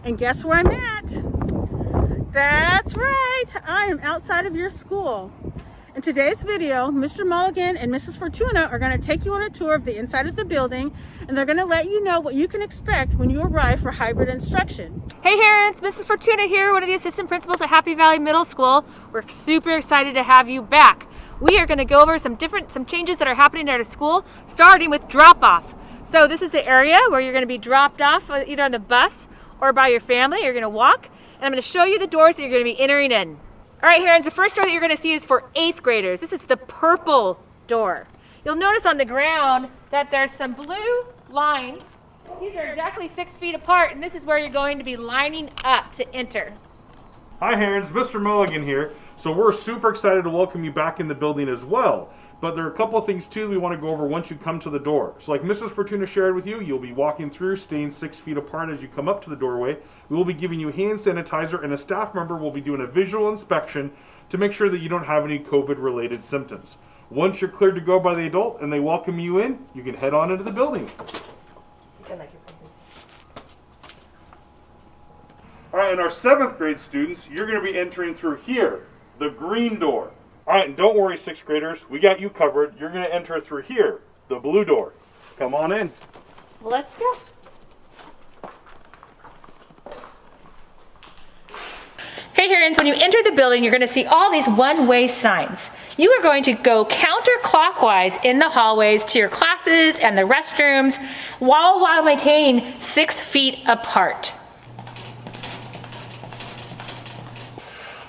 And guess where I'm at? That's right, I am outside of your school. In today's video, Mr. Mulligan and Mrs. Fortuna are going to take you on a tour of the inside of the building, and they're going to let you know what you can expect when you arrive for hybrid instruction. Hey parents, Mrs. Fortuna here, one of the assistant principals at Happy Valley Middle School. We're super excited to have you back. We are going to go over some changes that are happening at our school, starting with drop-off. So this is the area where you're going to be dropped off either on the bus or by your family. You're going to walk, and I'm going to show you the doors that you're going to be entering in. All right, Herons, the first door that you're going to see is for 8th graders. This is the purple door. You'll notice on the ground that there's some blue lines. These are exactly 6 feet apart, and this is where you're going to be lining up to enter. Hi, Herons, Mr. Mulligan here. So we're super excited to welcome you back in the building as well. But there are a couple of things too we want to go over once you come to the door. So like Mrs. Fortuna shared with you, you'll be walking through, staying 6 feet apart as you come up to the doorway. We will be giving you hand sanitizer, and a staff member will be doing a visual inspection to make sure that you don't have any COVID-related symptoms. Once you're cleared to go by the adult and they welcome you in, you can head on into the building. All right, and our 7th grade students, you're going to be entering through here, the green door. All right, and don't worry, 6th graders, we got you covered. You're going to enter through here, the blue door. Come on in. Let's go. Hey Herons, when you enter the building, you're going to see all these one-way signs. You are going to go counterclockwise in the hallways to your classes and the restrooms while maintaining 6 feet apart.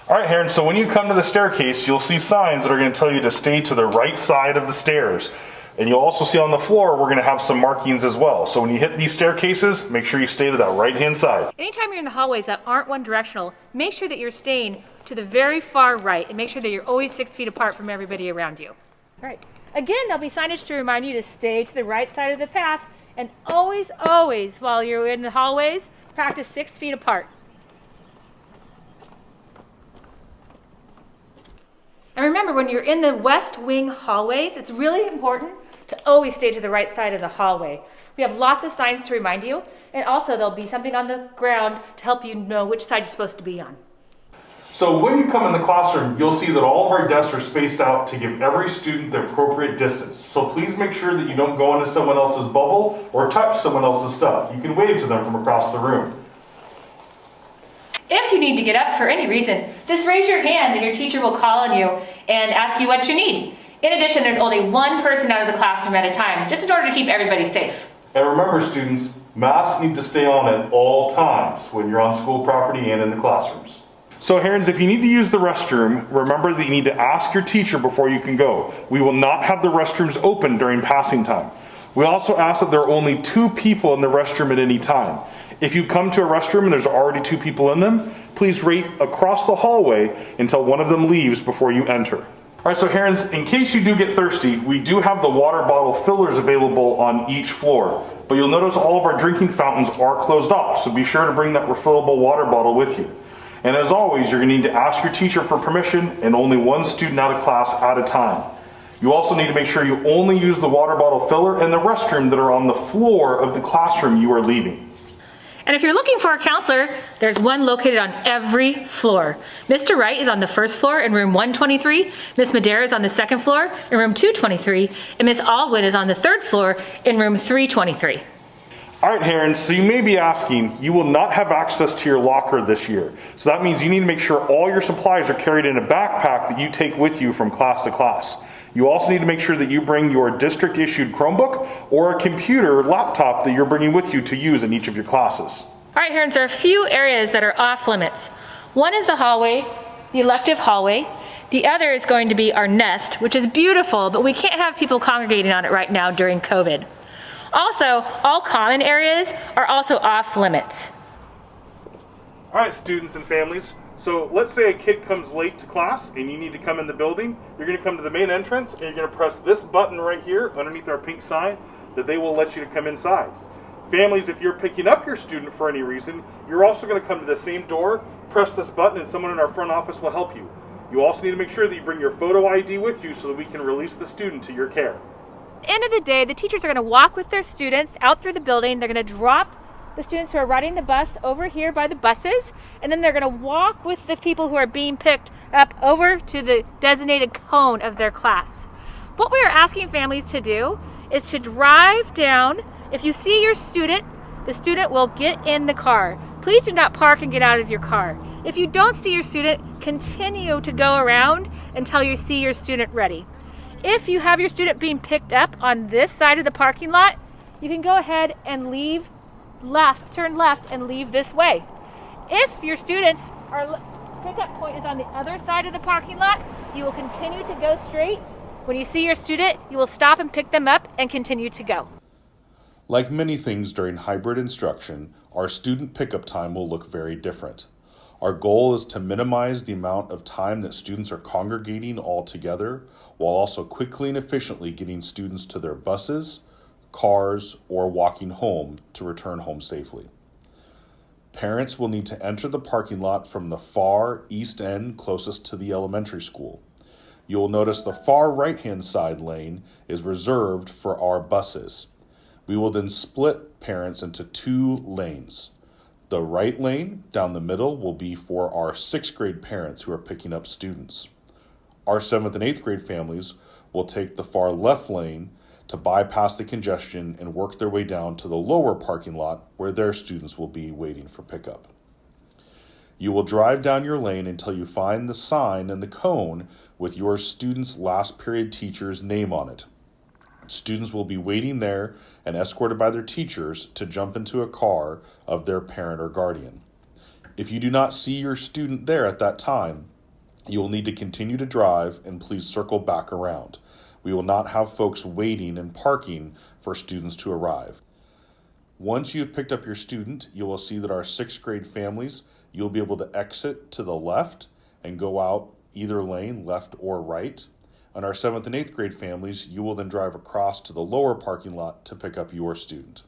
All right, Herons, so when you come to the staircase, you'll see signs that are going to tell you to stay to the right side of the stairs. And you'll also see on the floor, we're going to have some markings as well. So when you hit these staircases, make sure you stay to that right-hand side. Anytime you're in the hallways that aren't one-directional, make sure that you're staying to the very far right and make sure that you're always 6 feet apart from everybody around you. All right. Again, there'll be signage to remind you to stay to the right side of the path, and always, while you're in the hallways, practice 6 feet apart. And remember, when you're in the west wing hallways, it's really important to always stay to the right side of the hallway. We have lots of signs to remind you, and also there'll be something on the ground to help you know which side you're supposed to be on. So when you come in the classroom, you'll see that all of our desks are spaced out to give every student the appropriate distance. So please make sure that you don't go into someone else's bubble or touch someone else's stuff. You can wave to them from across the room. If you need to get up for any reason, just raise your hand and your teacher will call on you and ask you what you need. In addition, there's only one person out of the classroom at a time, just in order to keep everybody safe. And remember, students, masks need to stay on at all times when you're on school property and in the classrooms. So Herons, if you need to use the restroom, remember that you need to ask your teacher before you can go. We will not have the restrooms open during passing time. We also ask that there are only 2 people in the restroom at any time. If you come to a restroom and there's already 2 people in them, please wait across the hallway until one of them leaves before you enter. All right, so Herons, in case you do get thirsty, we do have the water bottle fillers available on each floor. But you'll notice all of our drinking fountains are closed off, so be sure to bring that refillable water bottle with you. And as always, you're going to need to ask your teacher for permission, and only one student out of class at a time. You also need to make sure you only use the water bottle filler and the restroom that are on the floor of the classroom you are leaving. And if you're looking for a counselor, there's one located on every floor. Mr. Wright is on the 1st floor in room 123, Miss Madera is on the 2nd floor in room 223, and Miss Aldwin is on the 3rd floor in room 323. All right, Herons, so you may be asking, you will not have access to your locker this year. So that means you need to make sure all your supplies are carried in a backpack that you take with you from class to class. You also need to make sure that you bring your district-issued Chromebook or a computer or laptop that you're bringing with you to use in each of your classes. All right, Herons, there are a few areas that are off limits. One is the hallway, the elective hallway. The other is going to be our nest, which is beautiful, but we can't have people congregating on it right now during COVID. Also, all common areas are also off limits. All right, students and families. So let's say a kid comes late to class and you need to come in the building. You're going to come to the main entrance and you're going to press this button right here underneath our pink sign that they will let you to come inside. Families, if you're picking up your student for any reason, you're also going to come to the same door, press this button, and someone in our front office will help you. You also need to make sure that you bring your photo ID with you so that we can release the student to your care. At the end of the day, the teachers are going to walk with their students out through the building. They're going to drop the students who are riding the bus over here by the buses, and then they're going to walk with the people who are being picked up over to the designated cone of their class. What we are asking families to do is to drive down. If you see your student, the student will get in the car. Please do not park and get out of your car. If you don't see your student, continue to go around until you see your student ready. If you have your student being picked up on this side of the parking lot, you can go ahead and turn left and leave this way. If your students' pickup point is on the other side of the parking lot, you will continue to go straight. When you see your student, you will stop and pick them up and continue to go. Like many things during hybrid instruction, our student pickup time will look very different. Our goal is to minimize the amount of time that students are congregating all together, while also quickly and efficiently getting students to their buses, cars, or walking home to return home safely. Parents will need to enter the parking lot from the far east end closest to the elementary school. You will notice the far right-hand side lane is reserved for our buses. We will then split parents into 2 lanes. The right lane down the middle will be for our 6th grade parents who are picking up students. Our 7th and 8th grade families will take the far left lane to bypass the congestion and work their way down to the lower parking lot where their students will be waiting for pickup. You will drive down your lane until you find the sign and the cone with your student's last period teacher's name on it. Students will be waiting there and escorted by their teachers to jump into a car of their parent or guardian. If you do not see your student there at that time, you will need to continue to drive and please circle back around. We will not have folks waiting and parking for students to arrive. Once you have picked up your student, you will see that our 6th grade families, you'll be able to exit to the left and go out either lane, left or right. On our 7th and 8th grade families, you will then drive across to the lower parking lot to pick up your student.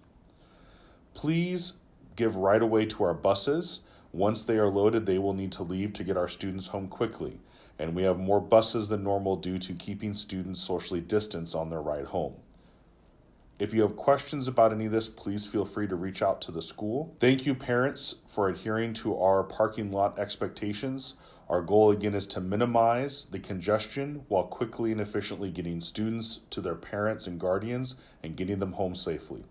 Please give right away to our buses. Once they are loaded, they will need to leave to get our students home quickly. And we have more buses than normal due to keeping students socially distanced on their ride home. If you have questions about any of this, please feel free to reach out to the school. Thank you, parents, for adhering to our parking lot expectations. Our goal again is to minimize the congestion while quickly and efficiently getting students to their parents and guardians and getting them home safely.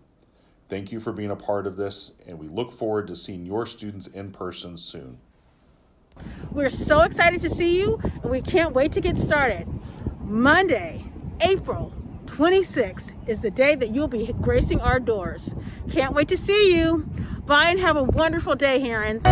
Thank you for being a part of this, and we look forward to seeing your students in person soon. We're so excited to see you, and we can't wait to get started. Monday, April 26th is the day that you'll be gracing our doors. Can't wait to see you. Bye and have a wonderful day, Herons.